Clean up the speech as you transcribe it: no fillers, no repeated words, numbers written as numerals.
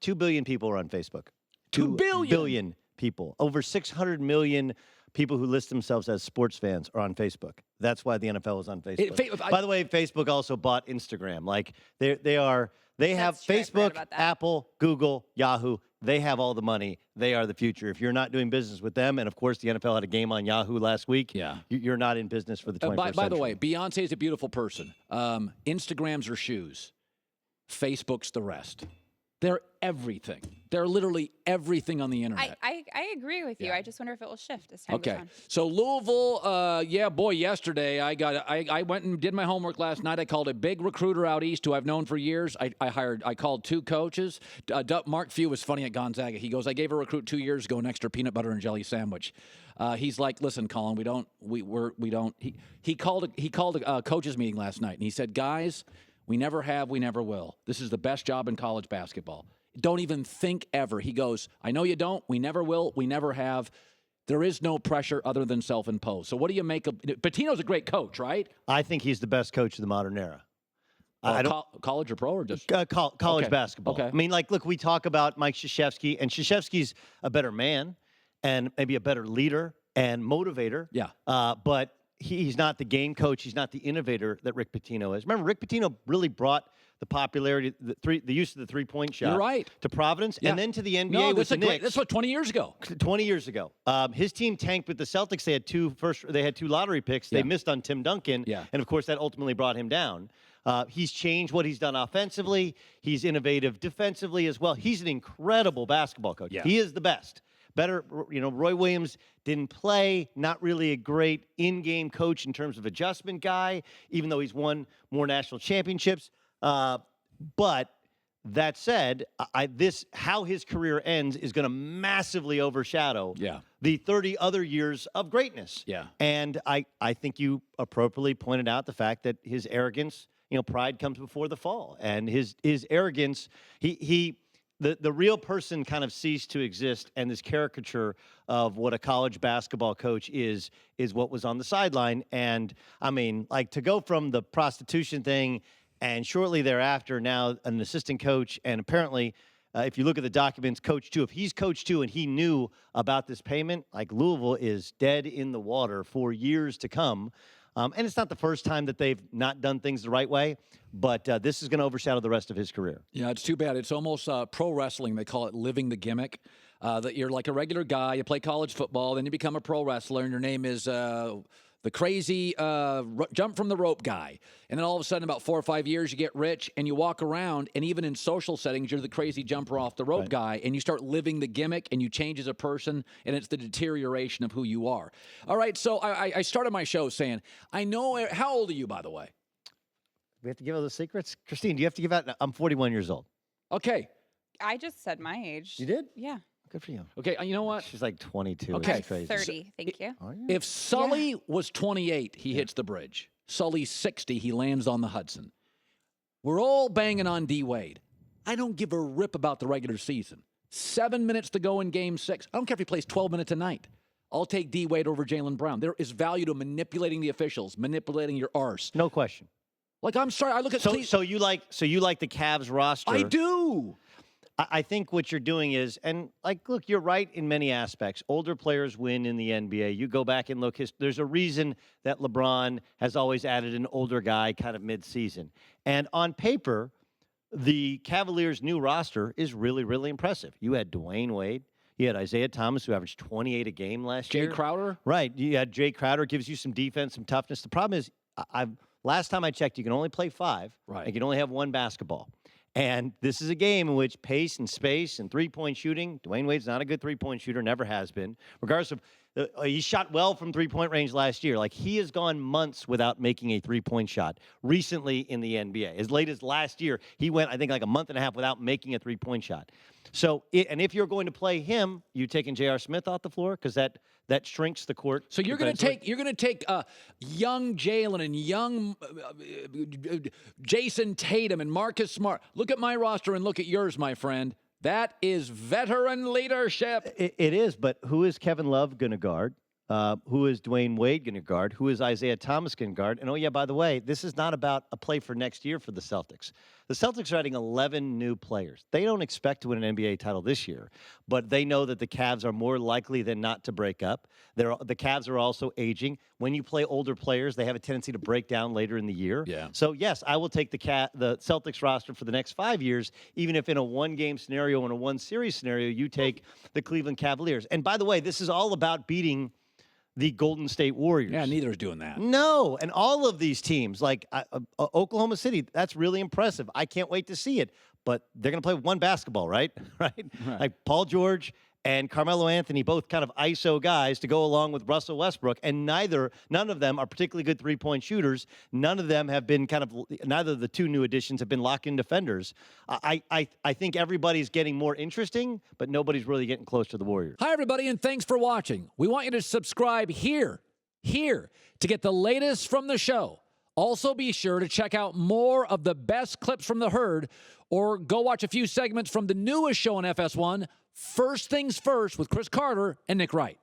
2 billion people are on Facebook. 2 billion? Billion people. Over 600 million people who list themselves as sports fans are on Facebook. That's why the NFL is on Facebook. By the way, Facebook also bought Instagram. Like they have true. Facebook, Apple, Google, Yahoo. They have all the money. They are the future. If you're not doing business with them, and of course the NFL had a game on Yahoo last week, you're not in business for the 21st century. By the way, Beyonce is a beautiful person. Instagrams are shoes. Facebook's the rest. They're everything. They're literally everything on the internet. I agree with you. I just wonder if it will shift as time goes on. So Louisville, yesterday I went and did my homework last night. I called a big recruiter out east who I've known for years. I called 2 coaches. Mark Few was funny at Gonzaga. He goes, I gave a recruit 2 years ago an extra peanut butter and jelly sandwich. He's like, listen, Colin, we don't. He called a coaches meeting last night and he said, guys, we never have, we never will. This is the best job in college basketball. Don't even think ever. He goes, I know you don't. We never will. We never have. There is no pressure other than self-imposed. So what do you make of Pitino's a great coach, right? I think he's the best coach of the modern era. College or pro or just? College basketball. Okay. I mean, look, we talk about Mike Krzyzewski, and Krzyzewski's a better man and maybe a better leader and motivator. Yeah. But he's not the game coach. He's not the innovator that Rick Pitino is. Remember, Rick Pitino really brought the popularity, the use of the three-point shot. You're right. To Providence and then to the NBA no, with the Knicks. That's what 20 years ago. 20 years ago. His team tanked with the Celtics. They had 2 lottery picks. They missed on Tim Duncan. Yeah. And, of course, that ultimately brought him down. He's changed what he's done offensively. He's innovative defensively as well. He's an incredible basketball coach. Yeah. He is the best. Better, Roy Williams didn't play, not really a great in-game coach in terms of adjustment guy, even though he's won more national championships. But that said, how his career ends is going to massively overshadow the 30 other years of greatness. Yeah. And I think you appropriately pointed out the fact that his arrogance, pride comes before the fall. And his arrogance, the real person kind of ceased to exist, and this caricature of what a college basketball coach is what was on the sideline. And, I mean, like, to go from the prostitution thing and shortly thereafter now an assistant coach, and apparently, if you look at the documents, coach 2, if he's coach 2 and he knew about this payment, like, Louisville is dead in the water for years to come. And it's not the first time that they've not done things the right way, but this is going to overshadow the rest of his career. Yeah, it's too bad. It's almost pro wrestling. They call it living the gimmick. That you're like a regular guy, you play college football, then you become a pro wrestler, and your name is the crazy jump from the rope guy. And then all of a sudden, about 4 or 5 years, you get rich, and you walk around, and even in social settings, you're the crazy jumper off the rope guy, and you start living the gimmick, and you change as a person, and it's the deterioration of who you are. All right, so I started my show saying, I know, how old are you, by the way? We have to give out the secrets? Kristine, do you have to give out? I'm 41 years old. Okay. I just said my age. You did? Yeah. Good for you. Okay, you know what? She's like 22. Okay. It's crazy. 30, thank you. Oh, yeah. If Sully was 28, he hits the bridge. Sully's 60, he lands on the Hudson. We're all banging on D. Wade. I don't give a rip about the regular season. 7 minutes to go in Game 6. I don't care if he plays 12 minutes a night. I'll take D. Wade over Jaylen Brown. There is value to manipulating the officials, manipulating your arse. No question. Like, I'm sorry, I look at... So you like the Cavs roster? I do. I think what you're doing is, and like, look, you're right in many aspects. Older players win in the NBA. You go back and look, there's a reason that LeBron has always added an older guy kind of mid-season. And on paper, the Cavaliers' new roster is really, really impressive. You had Dwayne Wade. You had Isaiah Thomas, who averaged 28 a game last year. Jay Crowder? Right. You had Jay Crowder, gives you some defense, some toughness. The problem is, last time I checked, you can only play 5. Right. And you can only have 1 basketball. And this is a game in which pace and space and three-point shooting, Dwayne Wade's not a good three-point shooter, never has been. Regardless of, he shot well from three-point range last year. Like, he has gone months without making a three-point shot recently in the NBA. As late as last year, he went, I think, like a month and a half without making a three-point shot. So, and if you're going to play him, you taking J.R. Smith off the floor because that shrinks the court. So you're going to take young Jalen and young Jason Tatum and Marcus Smart. Look at my roster and look at yours, my friend. That is veteran leadership. It is, but who is Kevin Love going to guard? Who is Dwayne Wade going to guard? Who is Isaiah Thomas going to guard? And, oh, yeah, by the way, this is not about a play for next year for the Celtics. The Celtics are adding 11 new players. They don't expect to win an NBA title this year, but they know that the Cavs are more likely than not to break up. The Cavs are also aging. When you play older players, they have a tendency to break down later in the year. Yeah. So, yes, I will take the Celtics roster for the next 5 years, even if in a one-game scenario, in a one-series scenario, you take the Cleveland Cavaliers. And, by the way, this is all about beating the Golden State Warriors. Yeah, neither is doing that. No, and all of these teams, like Oklahoma City, that's really impressive. I can't wait to see it. But they're going to play one basketball, right? Right? Like Paul George and Carmelo Anthony, both kind of ISO guys to go along with Russell Westbrook, and none of them are particularly good three-point shooters. None of them have been neither of the two new additions have been lock-in defenders. I think everybody's getting more interesting, but nobody's really getting close to the Warriors. Hi, everybody, and thanks for watching. We want you to subscribe here, to get the latest from the show. Also, be sure to check out more of the best clips from the herd, or go watch a few segments from the newest show on FS1, First Things First, with Chris Carter and Nick Wright.